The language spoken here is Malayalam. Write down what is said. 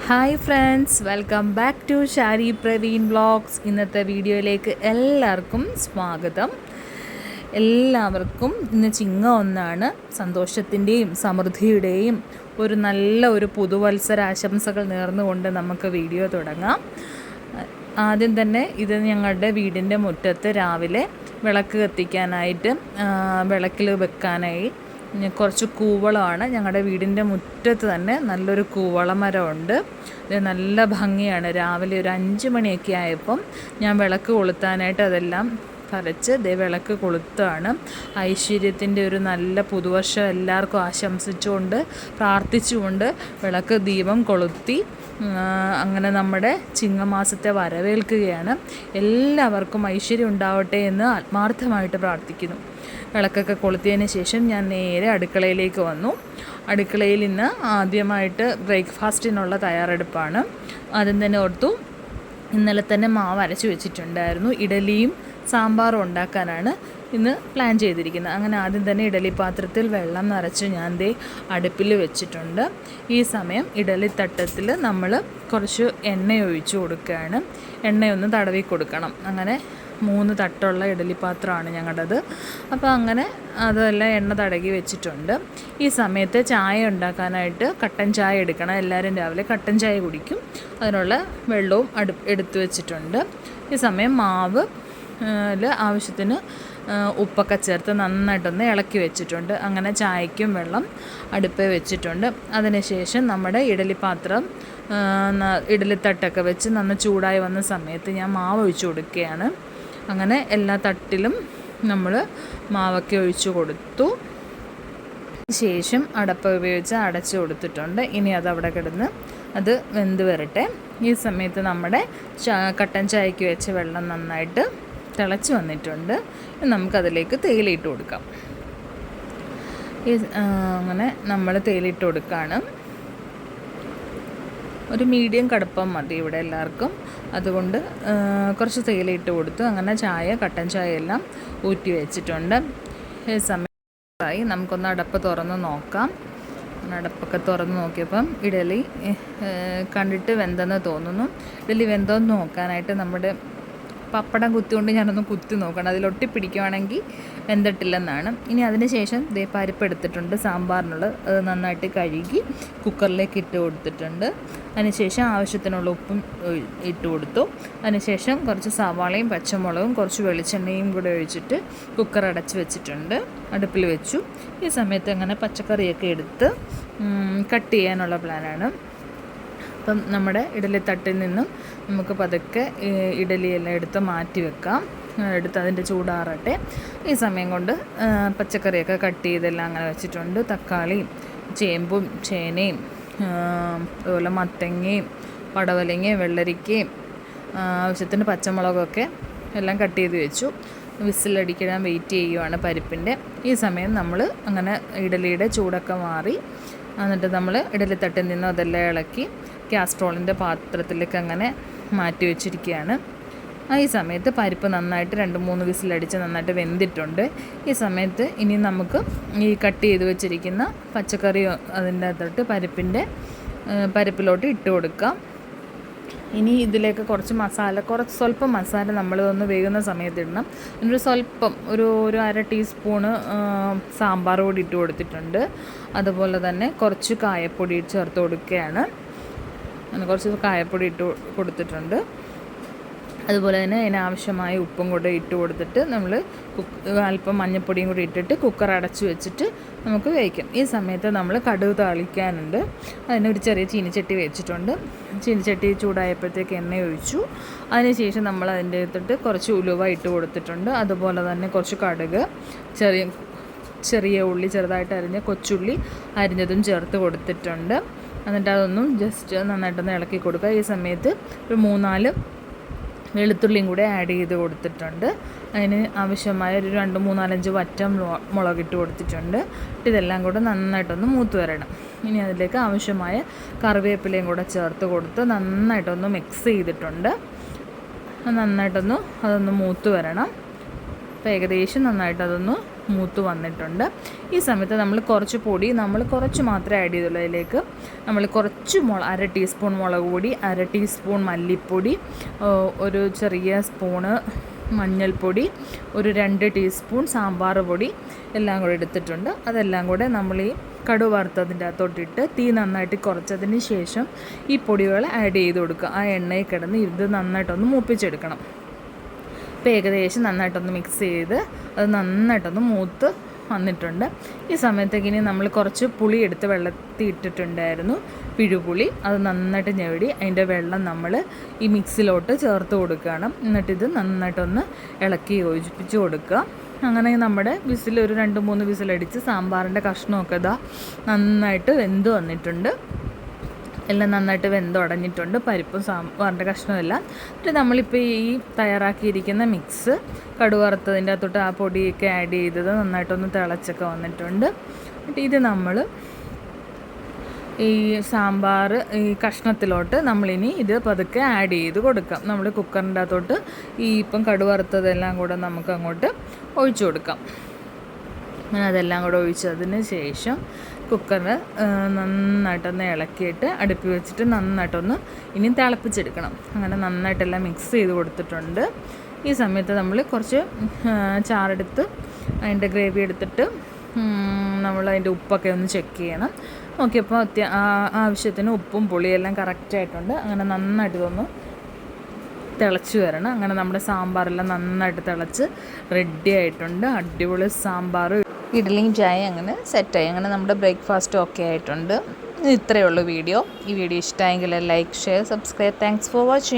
Hi friends, welcome back to Shari Praveen vlogs. ഇന്നത്തെ വീഡിയോയിലേക്ക് എല്ലാവർക്കും സ്വാഗതം. എല്ലാവർക്കും ഇന്ന് ചിങ്ങം ഒന്നാണ്. സന്തോഷത്തിൻ്റെയും സമൃദ്ധിയുടെയും ഒരു പുതുവത്സരാശംസകൾ നേർന്നുകൊണ്ട് നമുക്ക് വീഡിയോ തുടങ്ങാം. ആദ്യം തന്നെ ഇത് ഞങ്ങളുടെ വീടിൻ്റെ മുറ്റത്ത് രാവിലെ വിളക്ക് കത്തിക്കാനായിട്ട് വിളക്കിൽ വെക്കാനായി കുറച്ച് കൂവളമാണ്. ഞങ്ങളുടെ വീടിൻ്റെ മുറ്റത്ത് തന്നെ നല്ലൊരു കൂവള മരമുണ്ട്. ഇത് നല്ല ഭംഗിയാണ്. രാവിലെ ഒരു 5 മണിയൊക്കെ ആയപ്പം ഞാൻ വിളക്ക് കൊളുത്താനായിട്ട് അതെല്ലാം പറിച്ച് വിളക്ക് കൊളുത്താണ്. ഐശ്വര്യത്തിൻ്റെ ഒരു നല്ല പുതുവർഷം എല്ലാവർക്കും ആശംസിച്ചുകൊണ്ട് പ്രാർത്ഥിച്ചുകൊണ്ട് വിളക്ക് ദീപം കൊളുത്തി അങ്ങനെ നമ്മുടെ ചിങ്ങമാസത്തെ വരവേൽക്കുകയാണ്. എല്ലാവർക്കും ഐശ്വര്യം ഉണ്ടാവട്ടെ എന്ന് ആത്മാർത്ഥമായിട്ട് പ്രാർത്ഥിക്കുന്നു. വിളക്കൊക്കെ കൊളുത്തിയതിന് ശേഷം ഞാൻ നേരെ അടുക്കളയിലേക്ക് വന്നു. അടുക്കളയിൽ ഇന്ന് ആദ്യമായിട്ട് ബ്രേക്ക്ഫാസ്റ്റിനുള്ള തയ്യാറെടുപ്പാണ്. ആദ്യം തന്നെ ഓർത്തു, ഇന്നലെ തന്നെ മാവ് അരച്ച് വെച്ചിട്ടുണ്ടായിരുന്നു. ഇഡലിയും സാമ്പാറും ഉണ്ടാക്കാനാണ് ഇന്ന് പ്ലാൻ ചെയ്തിരിക്കുന്നത്. അങ്ങനെ ആദ്യം തന്നെ ഇഡലി പാത്രത്തിൽ വെള്ളം നിറച്ച് ഞാൻ അടുപ്പിൽ വെച്ചിട്ടുണ്ട്. ഈ സമയം ഇഡലി തട്ടത്തിൽ നമ്മൾ കുറച്ച് എണ്ണ ഒഴിച്ച് കൊടുക്കുകയാണ്. എണ്ണയൊന്ന് തടവി കൊടുക്കണം. അങ്ങനെ 3 തട്ടുള്ള ഇഡലി പാത്രമാണ് ഞങ്ങളുടേത്. അപ്പോൾ അങ്ങനെ അതെല്ലാം എണ്ണ തടകി വെച്ചിട്ടുണ്ട്. ഈ സമയത്ത് ചായ ഉണ്ടാക്കാനായിട്ട് കട്ടൻ ചായ എടുക്കണം. എല്ലാവരും രാവിലെ കട്ടൻ ചായ കുടിക്കും. അതിനുള്ള വെള്ളവും എടുത്തു വെച്ചിട്ടുണ്ട്. ഈ സമയം മാവ് ആവശ്യത്തിന് ഉപ്പൊക്കെ ചേർത്ത് നന്നായിട്ടൊന്ന് ഇളക്കി വെച്ചിട്ടുണ്ട്. അങ്ങനെ ചായക്കും വെള്ളം അടുപ്പിൽ വെച്ചിട്ടുണ്ട്. അതിനുശേഷം നമ്മുടെ ഇഡലിത്തട്ടൊക്കെ വെച്ച് നന്ന ചൂടായി വന്ന സമയത്ത് ഞാൻ മാവ് ഒഴിച്ചു കൊടുക്കുകയാണ്. അങ്ങനെ എല്ലാ തട്ടിലും നമ്മൾ മാവൊക്കെ ഒഴിച്ചു കൊടുത്തു. ശേഷം അടപ്പ് ഉപയോഗിച്ച് അടച്ചു കൊടുത്തിട്ടുണ്ട്. ഇനി അതവിടെ കിടന്ന് അത് വെന്ത് വരട്ടെ. ഈ സമയത്ത് നമ്മുടെ കട്ടൻ ചായക്ക് വെച്ച വെള്ളം നന്നായിട്ട് തിളച്ച് വന്നിട്ടുണ്ട്. നമുക്കതിലേക്ക് തേയിലയിട്ട് കൊടുക്കാം. അങ്ങനെ നമ്മൾ തേയിലയിട്ട് കൊടുക്കുകയാണ്. ഒരു മീഡിയം കടുപ്പം മതി ഇവിടെ എല്ലാവർക്കും. അതുകൊണ്ട് കുറച്ച് തേയിലയിട്ട് കൊടുത്തു. അങ്ങനെ കട്ടൻ ചായ എല്ലാം ഊറ്റി വെച്ചിട്ടുണ്ട്. ഈ സമയത്തായി നമുക്കൊന്ന് അടപ്പ് തുറന്ന് നോക്കാം. അടപ്പൊക്കെ തുറന്ന് നോക്കിയപ്പം ഇഡലി കണ്ടിട്ട് വെന്തെന്ന് തോന്നുന്നു. ഇഡലി വെന്തോന്ന് നോക്കാനായിട്ട് നമ്മുടെ പപ്പടം കുത്തിക്കൊണ്ട് ഞാനൊന്ന് കുത്തി നോക്കണം. അതിലൊട്ടിപ്പിടിക്കുവാണെങ്കിൽ വെന്തിട്ടില്ലെന്നാണ്. ഇനി അതിന് ശേഷം പരിപ്പ് എടുത്തിട്ടുണ്ട് സാമ്പാറിനുള്ളത്. അത് നന്നായിട്ട് കഴുകി കുക്കറിലേക്ക് ഇട്ട് കൊടുത്തിട്ടുണ്ട്. അതിനുശേഷം ആവശ്യത്തിനുള്ള ഉപ്പും ഇട്ട് കൊടുത്തു. അതിനുശേഷം കുറച്ച് സവാളയും പച്ചമുളകും കുറച്ച് വെളിച്ചെണ്ണയും കൂടെ ഒഴിച്ചിട്ട് കുക്കർ അടച്ച് വെച്ചിട്ടുണ്ട്. അടുപ്പിൽ വെച്ചു. ഈ സമയത്ത് അങ്ങനെ പച്ചക്കറിയൊക്കെ എടുത്ത് കട്ട് ചെയ്യാനുള്ള പ്ലാനാണ്. അപ്പം നമ്മുടെ ഇഡലി തട്ടിൽ നിന്നും നമുക്ക് പതുക്കെ ഇഡലിയെല്ലാം എടുത്ത് മാറ്റി വെക്കാം. എടുത്ത് അതിൻ്റെ ചൂടാറട്ടെ. ഈ സമയം കൊണ്ട് പച്ചക്കറിയൊക്കെ കട്ട് ചെയ്തെല്ലാം അങ്ങനെ വെച്ചിട്ടുണ്ട്. തക്കാളിയും ചേമ്പും ചേനയും അതുപോലെ മത്തങ്ങയും പടവലങ്ങയും വെള്ളരിക്കയും ആവശ്യത്തിന് പച്ചമുളകൊക്കെ എല്ലാം കട്ട് ചെയ്ത് വെച്ചു. വിസിലടിക്കാൻ വെയിറ്റ് ചെയ്യുവാണ് പരിപ്പിൻ്റെ. ഈ സമയം നമ്മൾ അങ്ങനെ ഇഡലിയുടെ ചൂടൊക്കെ മാറി എന്നിട്ട് നമ്മൾ ഇഡലി തട്ടിൽ നിന്നും അതെല്ലാം ഇളക്കി കാസ്ട്രോളിൻ്റെ പാത്രത്തിലേക്ക് അങ്ങനെ മാറ്റി വെച്ചിരിക്കുകയാണ്. ഈ സമയത്ത് പരിപ്പ് നന്നായിട്ട് 2-3 വിസിലടിച്ച് നന്നായിട്ട് വെന്തിട്ടുണ്ട്. ഈ സമയത്ത് ഇനി നമുക്ക് ഈ കട്ട് ചെയ്ത് വെച്ചിരിക്കുന്ന പച്ചക്കറി അതിൻ്റെ അകത്തോട്ട് പരിപ്പിലോട്ട് ഇട്ട് കൊടുക്കാം. ഇനി ഇതിലേക്ക് സ്വല്പം മസാല നമ്മൾ ഒന്ന് വേകുന്ന സമയത്ത് ഇടണം. സ്വല്പം ഒരു 1/2 ടീസ്പൂണ് സാമ്പാർ പൊടി ഇട്ട് കൊടുത്തിട്ടുണ്ട്. അതുപോലെ തന്നെ കുറച്ച് കായപ്പൊടി ചേർത്ത് കൊടുക്കുകയാണ്. കുറച്ച് കായപ്പൊടി ഇട്ട് കൊടുത്തിട്ടുണ്ട്. അതുപോലെ തന്നെ അതിനാവശ്യമായ ഉപ്പും കൂടെ ഇട്ട് കൊടുത്തിട്ട് നമ്മൾ അല്പം മഞ്ഞൾപ്പൊടിയും കൂടി ഇട്ടിട്ട് കുക്കർ അടച്ച് വെച്ചിട്ട് നമുക്ക് വേവിക്കാം. ഈ സമയത്ത് നമ്മൾ കടുക് താളിക്കാനുണ്ട്. അതിനൊരു ചെറിയ ചീനിച്ചട്ടി വെച്ചിട്ടുണ്ട്. ചീനിച്ചട്ടി ചൂടായപ്പോഴത്തേക്ക് എണ്ണ ഒഴിച്ചു. അതിനുശേഷം നമ്മൾ അതിൻ്റെ അകത്തോട്ട് കുറച്ച് ഉലുവ ഇട്ട് കൊടുത്തിട്ടുണ്ട്. അതുപോലെ തന്നെ കുറച്ച് കടുക്, ചെറിയ ഉള്ളി ചെറുതായിട്ട് അരിഞ്ഞ കൊച്ചുള്ളി അരിഞ്ഞതും ചേർത്ത് കൊടുത്തിട്ടുണ്ട്. എന്നിട്ട് അതൊന്നും ജസ്റ്റ് നന്നായിട്ടൊന്ന് ഇളക്കി കൊടുക്കുക. ഈ സമയത്ത് ഒരു 3-4 വെളുത്തുള്ളിയും കൂടെ ആഡ് ചെയ്ത് കൊടുത്തിട്ടുണ്ട്. അതിന് ആവശ്യമായ ഒരു 2-3-4-5 വറ്റം മുളകിട്ട് കൊടുത്തിട്ടുണ്ട്. ഇതെല്ലാം കൂടെ നന്നായിട്ടൊന്ന് മൂത്ത് വരണം. ഇനി അതിലേക്ക് ആവശ്യമായ കറിവേപ്പിലയും കൂടെ ചേർത്ത് കൊടുത്ത് നന്നായിട്ടൊന്ന് മിക്സ് ചെയ്തിട്ടുണ്ട്. അതൊന്ന് മൂത്ത് വരണം. അപ്പോൾ ഏകദേശം നന്നായിട്ട് അതൊന്ന് മൂത്ത് വന്നിട്ടുണ്ട്. ഈ സമയത്ത് നമ്മൾ കുറച്ച് പൊടി കുറച്ച് മാത്രമേ ആഡ് ചെയ്തുള്ളൂ. അതിലേക്ക് നമ്മൾ കുറച്ച് അര ടീസ്പൂൺ മുളക് പൊടി, അര ടീസ്പൂൺ മല്ലിപ്പൊടി, ഒരു ചെറിയ സ്പൂണ് മഞ്ഞൾപ്പൊടി, ഒരു 2 ടീസ്പൂൺ സാമ്പാർ പൊടി എല്ലാം കൂടെ എടുത്തിട്ടുണ്ട്. അതെല്ലാം കൂടെ നമ്മൾ ഈ കടുക് വറുത്തതിൻ്റെ അകത്തോട്ടിട്ട് തീ നന്നായിട്ട് കുറച്ചതിന് ശേഷം ഈ പൊടികൾ ആഡ് ചെയ്ത് കൊടുക്കുക. ആ എണ്ണയിൽ കിടന്ന് ഇത് നന്നായിട്ടൊന്ന് മൂപ്പിച്ചെടുക്കണം. ഇപ്പോൾ ഏകദേശം നന്നായിട്ടൊന്ന് മിക്സ് ചെയ്ത് അത് നന്നായിട്ടൊന്ന് മൂത്ത് വന്നിട്ടുണ്ട്. ഈ സമയത്തേക്ക് ഇനി നമ്മൾ കുറച്ച് പുളി എടുത്ത് വെള്ളത്തിൽ ഇട്ടിട്ടുണ്ടായിരുന്നു, പിഴുപുളി. അത് നന്നായിട്ട് ഞെവടി അതിൻ്റെ വെള്ളം നമ്മൾ ഈ മിക്സിലോട്ട് ചേർത്ത് കൊടുക്കണം. എന്നിട്ടിത് നന്നായിട്ടൊന്ന് ഇളക്കി യോജിപ്പിച്ച് കൊടുക്കുക. അങ്ങനെ നമ്മുടെ വിസിൽ ഒരു 2-3 വിസിലടിച്ച് സാമ്പാറിൻ്റെ കഷ്ണമൊക്കെ ഇതാ നന്നായിട്ട് വെന്ത് വന്നിട്ടുണ്ട്. എല്ലാം നന്നായിട്ട് വെന്തുടഞ്ഞിട്ടുണ്ട്, പരിപ്പും സാമ്പാറിൻ്റെ കഷ്ണമെല്ലാം. എന്നിട്ട് നമ്മളിപ്പോൾ ഈ തയ്യാറാക്കിയിരിക്കുന്ന മിക്സ് കടുക് വറുത്തതിൻ്റെ അകത്തോട്ട് ആ പൊടിയൊക്കെ ആഡ് ചെയ്തത് നന്നായിട്ടൊന്ന് തിളച്ചൊക്കെ വന്നിട്ടുണ്ട്. എന്നിട്ട് ഇത് നമ്മൾ ഈ സാമ്പാർ ഈ കഷ്ണത്തിലോട്ട് നമ്മളിനി ഇത് പതുക്കെ ആഡ് ചെയ്ത് കൊടുക്കാം. നമ്മൾ കുക്കറിൻ്റെ അകത്തോട്ട് ഈ ഇപ്പം കടുക് വറുത്തതെല്ലാം കൂടെ നമുക്ക് അങ്ങോട്ട് ഒഴിച്ചു കൊടുക്കാം. അങ്ങനെ അതെല്ലാം കൂടെ ഒഴിച്ചതിന് ശേഷം കുക്കറിൽ നന്നായിട്ടൊന്ന് ഇളക്കിയിട്ട് അടുപ്പിൽ വെച്ചിട്ട് നന്നായിട്ടൊന്ന് ഇനി തിളപ്പിച്ചെടുക്കണം. അങ്ങനെ നന്നായിട്ടെല്ലാം മിക്സ് ചെയ്ത് കൊടുത്തിട്ടുണ്ട്. ഈ സമയത്ത് നമ്മൾ കുറച്ച് ചാറെടുത്ത് അതിൻ്റെ ഗ്രേവി എടുത്തിട്ട് നമ്മൾ അതിൻ്റെ ഉപ്പൊക്കെ ഒന്ന് ചെക്ക് ചെയ്യണം. നോക്കിയപ്പോൾ ആവശ്യത്തിന് ഉപ്പും പുളിയെല്ലാം കറക്റ്റായിട്ടുണ്ട്. അങ്ങനെ നന്നായിട്ട് ഇതൊന്ന് തിളച്ച് വരണം. അങ്ങനെ നമ്മുടെ സാമ്പാറെല്ലാം നന്നായിട്ട് തിളച്ച് റെഡി ആയിട്ടുണ്ട്. അടിപൊളി സാമ്പാർ, ഇഡ്ഡലിയും ചായ അങ്ങനെ സെറ്റായി. അങ്ങനെ നമ്മുടെ ബ്രേക്ക്ഫാസ്റ്റ് ഓക്കെ ആയിട്ടുണ്ട്. ഇത്രയേ ഉള്ളൂ വീഡിയോ. ഈ വീഡിയോ ഇഷ്ടമായെങ്കിൽ like, share, subscribe. Thanks for watching.